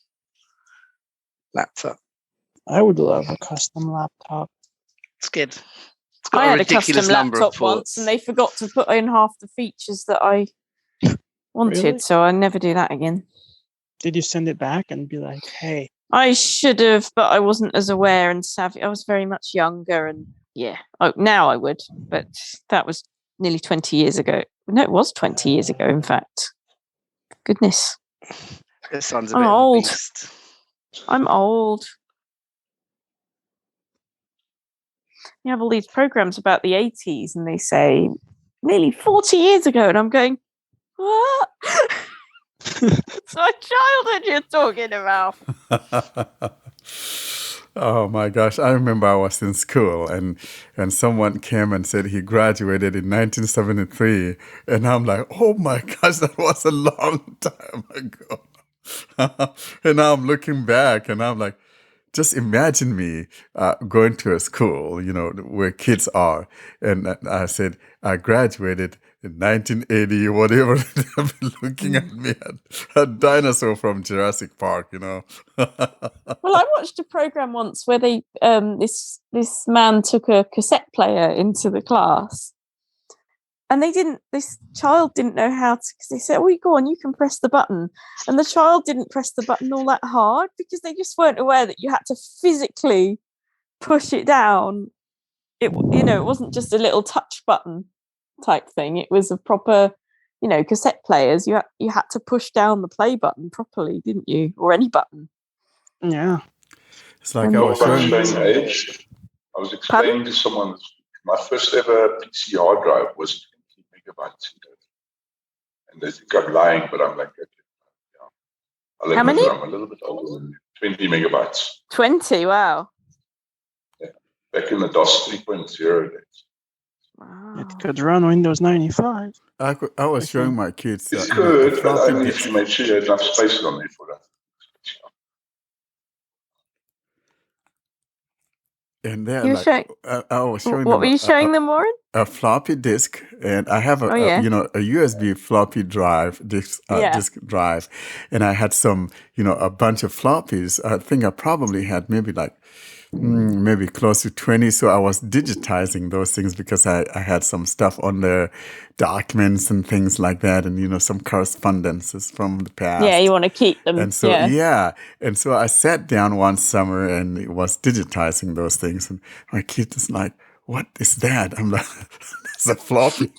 laptop. I would love a custom laptop. It's good. I had a custom laptop once, and they forgot to put in half the features that I wanted, so I never do that again. Did you send it back and be like, "Hey"? I should have, but I wasn't as aware and savvy. I was very much younger, and now I would, but that was nearly 20 years ago. No, it was 20 years ago, in fact. Goodness. This one's I'm old. I'm old. You have all these programs about the 80s, and they say nearly 40 years ago, and I'm going, what? It's my childhood you're talking about. Oh my gosh, I remember I was in school and someone came and said he graduated in 1973, and I'm like, oh my gosh, that was a long time ago. And now I'm looking back and I'm like, just imagine me going to a school, where kids are, and I said I graduated in 1980 or whatever. They'll be looking at me, a dinosaur from Jurassic Park, Well, I watched a program once where they this man took a cassette player into the class, and this child didn't know how to, because they said, "Oh, go on, you can press the button," and the child didn't press the button all that hard because they just weren't aware that you had to physically push it down. It wasn't just a little touch button type thing. It was a proper, cassette players. You had to push down the play button properly, didn't you? Or any button. Yeah. It's like I was showing age. I was explaining to someone my first ever PC hard drive was 20 megabytes. And they think I'm lying, but I'm like, okay, yeah. I'll How many? I'm a little bit older than 20 megabytes. 20, wow. Yeah. Back in the DOS 3.0 days. Wow. It could run Windows 95. I was showing my kids. It's good, but only if you make sure you have enough space on there for that. And they're like, I was showing them. What were you showing them, Warren? A floppy disk, and I have a USB floppy drive, disk drive, and I had some, a bunch of floppies. I think I probably had maybe close to 20. So I was digitizing those things because I had some stuff on there, documents and things like that, and some correspondences from the past. Yeah, you want to keep them. And so and so I sat down one summer and was digitizing those things, and my kid is like, "What is that?" I'm like, "That's a floppy."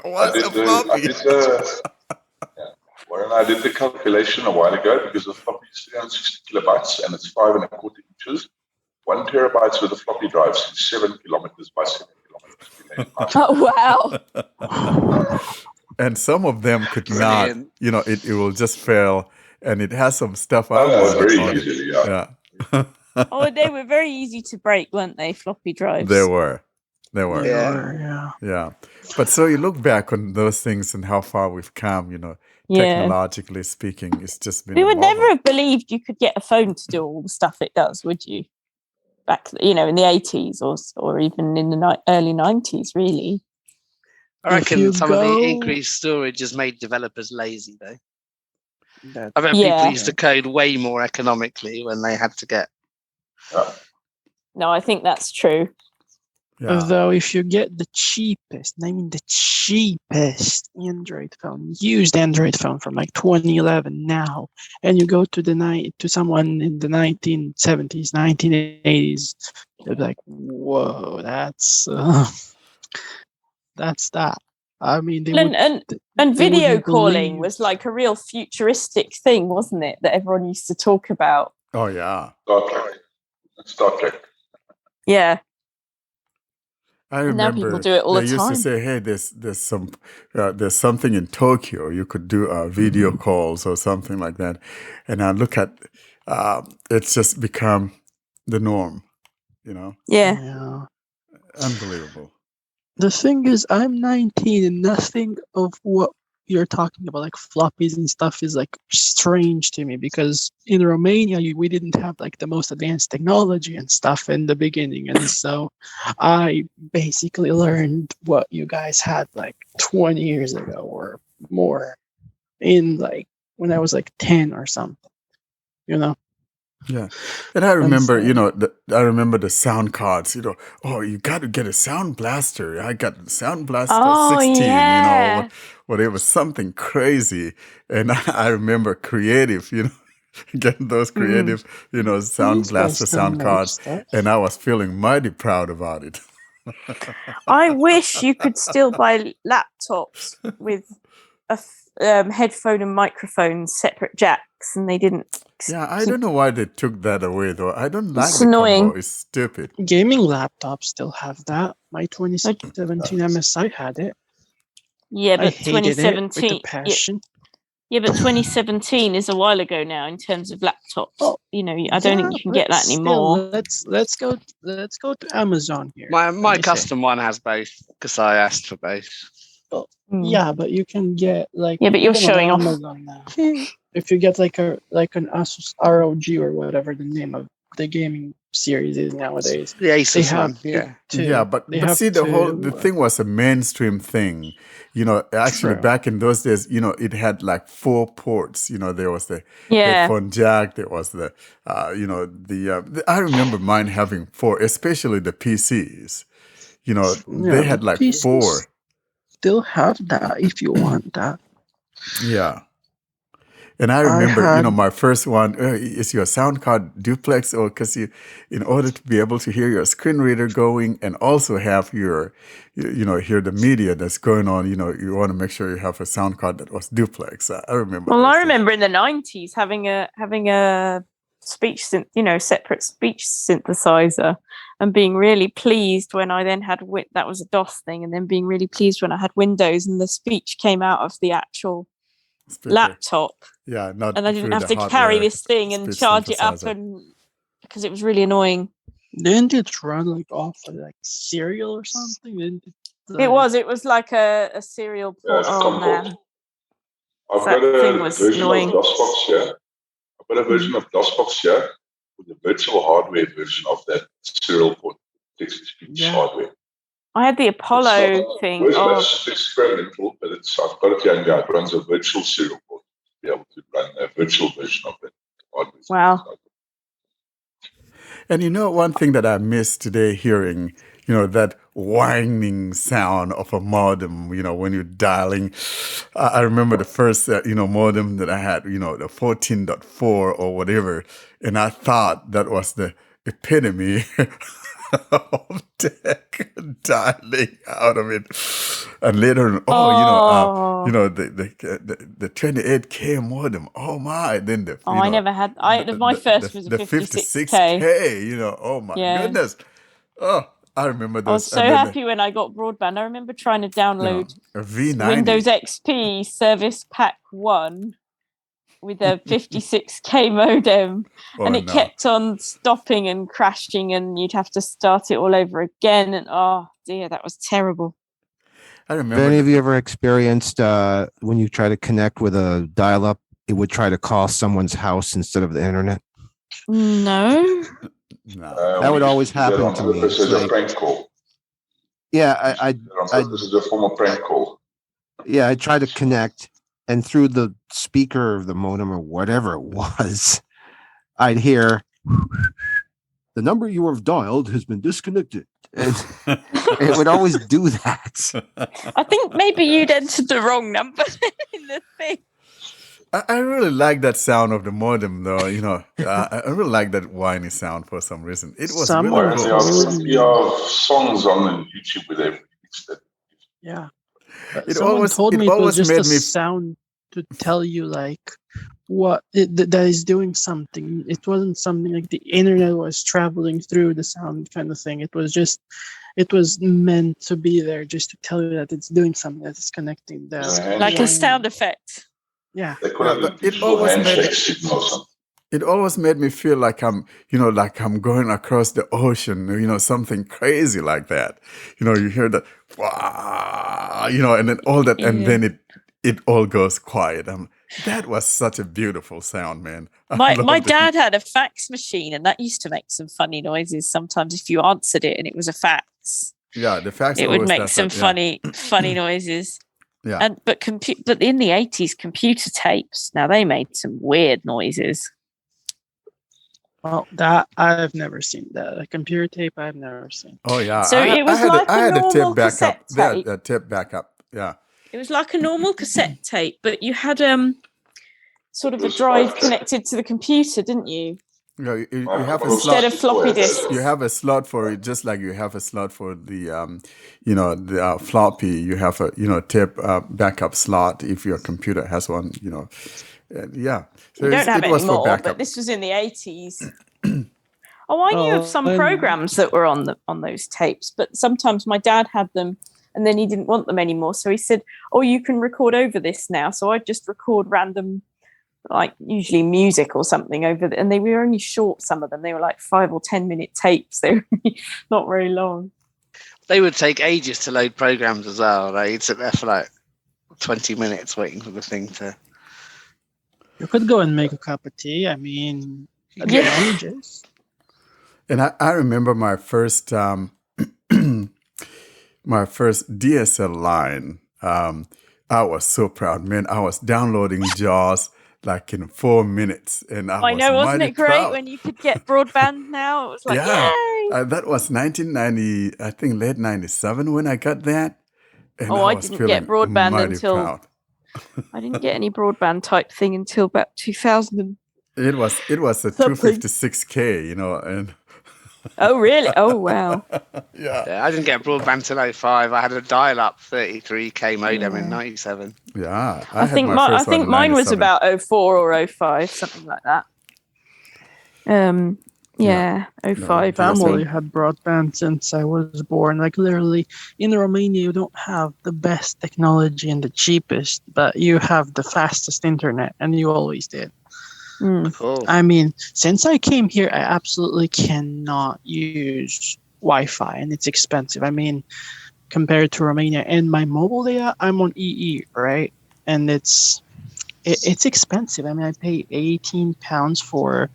What's a floppy? Warren, I did the calculation a while ago because the floppy is 360 kilobytes and it's 5.25 inches. 1 terabyte with a floppy drive is 7 kilometers by 7 kilometers. Oh, wow. And some of them could not, it will just fail, and it has some stuff I wanted very on easily, it. Yeah. Oh, they were very easy to break, weren't they, floppy drives? They were. Yeah. But so you look back on those things and how far we've come, technologically speaking, it's just been. We would never have believed you could get a phone to do all the stuff it does, would you? Back, in the 80s or even in the early 90s, really. I reckon some of the increased storage has made developers lazy, though. I bet people used to code way more economically when they had to get. No, I think that's true. Yeah. Although if you get the cheapest Android phone, used Android phone from like 2011 now, and you go to someone in the 1970s, 1980s, they're like, "Whoa, that's that." I mean, and video calling was like a real futuristic thing, wasn't it? That everyone used to talk about. Oh yeah, Star Trek. Yeah. I remember now people do it all the time. They used to say, "Hey, there's something in Tokyo. You could do video calls or something like that." And I look at, it's just become the norm, Yeah. Unbelievable. The thing is, I'm 19 and nothing of what you're talking about, like floppies and stuff, is like strange to me, because in Romania we didn't have like the most advanced technology and stuff in the beginning, and so I basically learned what you guys had like 20 years ago or more in like when I was like 10 or something, Yeah, and I remember, I remember the sound cards. Oh, you got to get a Sound Blaster. I got Sound Blaster 16. It was something crazy, and I remember Creative. Getting those Creative, Sound Blaster sound cards, and I was feeling mighty proud about it. I wish you could still buy laptops with a headphone and microphone separate jacks, and they didn't. Yeah, I don't know why they took that away, though. I don't like it's the annoying. combo. It's stupid. Gaming laptops still have that. My 2017 MSI had it. Yeah, but 2017 it with a passion. Yeah, but 2017 is a while ago now in terms of laptops. I don't think you can get that anymore. Let's go to Amazon here. My custom one has both because I asked for both. Yeah, but you can get like. Yeah, but you're showing off. Amazon now. If you get like an Asus ROG or whatever the name of the gaming series is nowadays, the Asus one. Yeah, but see, the thing was a mainstream thing. Actually, back in those days, it had like 4 ports. There was the headphone jack. There was the, I remember mine having 4, especially the PCs. They had like PCs 4. Still have that if you want that. Yeah. And I remember, my first one, is your sound card duplex? Or because in order to be able to hear your screen reader going and also have your, hear the media that's going on, you want to make sure you have a sound card that was duplex. I remember. Well, I remember in the 90s having a separate speech synthesizer, and being really pleased when I then had that was a DOS thing, and then being really pleased when I had Windows and the speech came out of the actual laptop. Yeah, not and I didn't have to carry this thing and charge it up, and because it was really annoying. Didn't it run off like serial or something? It was like a serial port. Oh man, I've got a version of DOSBox here. I've got a version of DOSBox here with the virtual hardware version of that serial port text-to-speech hardware. I had the Apollo thing. It's experimental, but I've got it here, and it runs a virtual serial port to be able to run a virtual version of that hardware. Wow. And one thing that I missed today hearing, that whining sound of a modem, when you're dialing. I remember the first, modem that I had, the 14.4 or whatever. And I thought that was the epitome of tech dialing out of it. And later on, the 28K modem. Oh my! Then I never had. My first was a 56K. Oh my goodness! Oh, I remember those. I was so happy when I got broadband. I remember trying to download Windows XP Service Pack 1 with a 56K modem, and it kept on stopping and crashing, and you'd have to start it all over again. And oh dear, that was terrible. I remember. Have any of you ever experienced when you try to connect with a dial-up, it would try to call someone's house instead of the internet? No. That would always happen to me. This is a prank call. Yeah, this is a form of prank call. Yeah, I tried to connect, and through the speaker of the modem or whatever it was, I'd hear, "The number you have dialed has been disconnected." And it would always do that. I think maybe you'd entered the wrong number in the thing. I really like that sound of the modem, though. I really like that whiny sound for some reason. It was really cool. There are songs on YouTube with everything. Yeah. Someone told me it was just a sound to tell you what that is doing something. It wasn't something like the internet was traveling through the sound kind of thing. It was meant to be there just to tell you that it's doing something, that it's connecting. Like a sound effect. Yeah. It always made me feel like I'm going across the ocean, something crazy like that. You hear that, and then all that, and then it all goes quiet. That was such a beautiful sound, man. My dad had a fax machine, and that used to make some funny noises sometimes if you answered it and it was a fax. Yeah, the fax. It would make some funny noises. Yeah. But in the 80s, computer tapes, now they made some weird noises. Well, that I've never seen. That a computer tape I've never seen. Oh yeah. So it was I had a tape backup. A tape backup. Yeah. It was like a normal cassette tape, but you had sort of a drive connected to the computer, didn't you? You have a instead slot of floppy disks. You have a slot for it, just like you have a slot for the the floppy. You have a tape backup slot if your computer has one. Yeah. So you don't have it anymore, but this was in the 80s. I knew of some programs that were on those tapes, but sometimes my dad had them, and then he didn't want them anymore. So he said, "Oh, you can record over this now." So I'd just record random, like usually music or something over and they were only short. Some of them, they were like 5 or 10 minute tapes. They were not very long. They would take ages to load programs as well. Right? You'd sit there for 20 minutes waiting for the thing to. You could go and make a cup of tea. I mean, advantages. And I remember my first DSL line. I was so proud, man. I was downloading JAWS in 4 minutes, and I know, wasn't it great proud. when you could get broadband now? It was like, yay! That was 1990, I think late 97 when I got that. And I didn't get broadband until proud. I didn't get any broadband type thing until about 2000. It was a 256K, and. Oh really? Oh wow! Yeah, I didn't get broadband till 05. I had a dial-up 33K modem in 97. Yeah, I think mine was about 04 or 05, something like that. Yeah, 05. Family had broadband since I was born. Like literally, in Romania, you don't have the best technology and the cheapest, but you have the fastest internet, and you always did. Cool. I mean, since I came here, I absolutely cannot use Wi-Fi, and it's expensive. I mean, compared to Romania and my mobile data, I'm on EE, right? And it's expensive. I mean, I pay £18 for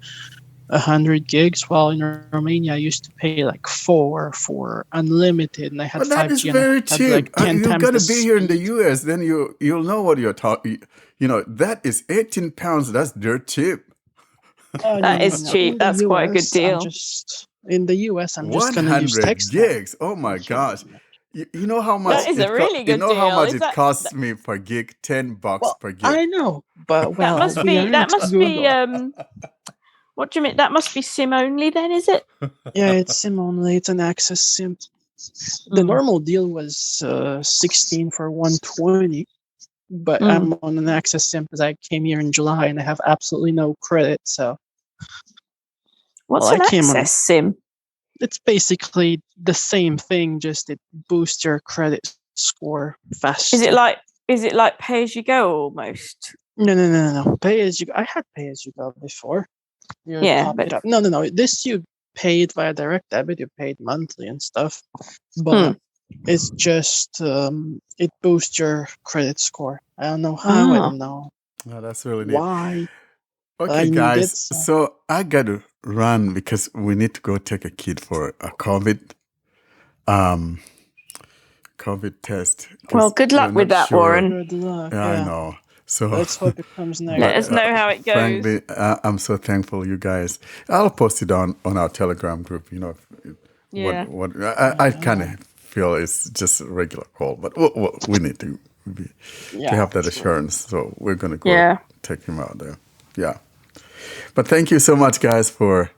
100 gigs, while in Romania I used to pay like 4 for unlimited, and I had But that is 5G and I very had cheap. like 10 You're times gonna the be here in the speed. US, then you'll know what you're talking. You know, that is £18. That's dirt cheap. That is cheap. In the That's quite a good US, I'm deal. just in the US. I'm just gonna use 100 text now. gigs. Oh my gosh! You know how much That is a really good you know how deal. much Is it that costs me per gig? $10 per gig. I know, but that must we be aren't Google. what do you mean? That must be SIM only then, is it? Yeah, it's SIM only. It's an access SIM. The normal deal was 16 for 120, but I'm on an access SIM because I came here in July and I have absolutely no credit. So, what's an access SIM? It's basically the same thing, just it boosts your credit score faster. Is it like pay as you go almost? No. Pay as you go. I had pay as you go before. But no. This you paid via direct debit. You paid monthly and stuff, but it's just it boosts your credit score. I don't know how. I don't know. Oh, that's really neat. Why? Okay, guys. So I got to run because we need to go take a kid for a COVID test. Well, good luck with that, Warren. Good luck. Yeah, I know. So let's hope it comes negative. Let us know how it goes. Frankly, I'm so thankful, you guys. I'll post it on our Telegram group. You know, what I kind of feel it's just a regular call, but we need to have that assurance. So we're gonna go take him out there. Yeah. But thank you so much, guys, for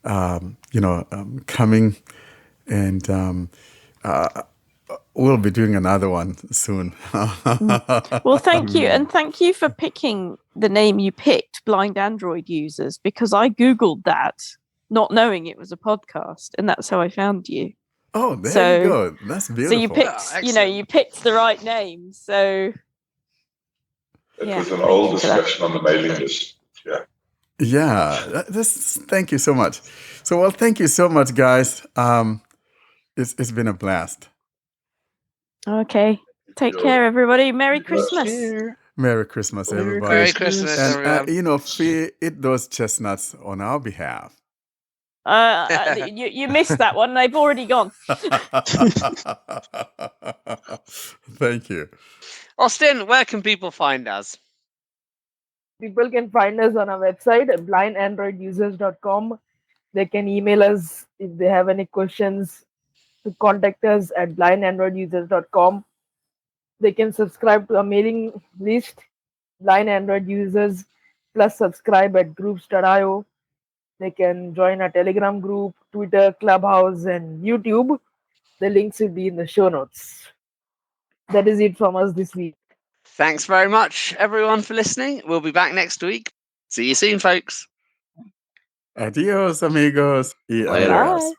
coming, and we'll be doing another one soon. Well, thank you, and thank you for picking the name you picked, Blind Android Users, because I googled that, not knowing it was a podcast, and that's how I found you. Oh, there you go. That's beautiful. So you picked, you picked the right name. So it was an old discussion on the mailing list. Yeah. Yeah, thank you so much. So, well, thank you so much, guys. It's been a blast. Okay. Take care, everybody. Merry Christmas. Merry Christmas, everybody. Merry Christmas, everyone. Fee, eat those chestnuts on our behalf. You missed that one. They've already gone. Thank you. Austin, where can people find us? People can find us on our website, blindandroidusers.com. They can email us if they have any questions to contact us at blindandroidusers.com. They can subscribe to our mailing list, Blind Android Users, plus subscribe at groups.io. They can join our Telegram group, Twitter, Clubhouse, and YouTube. The links will be in the show notes. That is it from us this week. Thanks very much, everyone, for listening. We'll be back next week. See you soon, folks. Adios, amigos. Bye.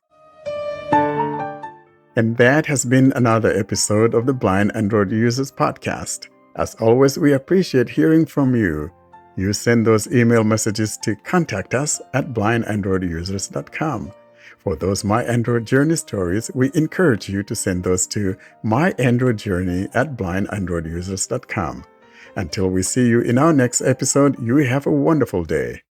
And that has been another episode of the Blind Android Users Podcast. As always, we appreciate hearing from you. You send those email messages to contact us at blindandroidusers.com. For those My Android Journey stories, we encourage you to send those to myandroidjourney at blindandroidusers.com. Until we see you in our next episode, you have a wonderful day.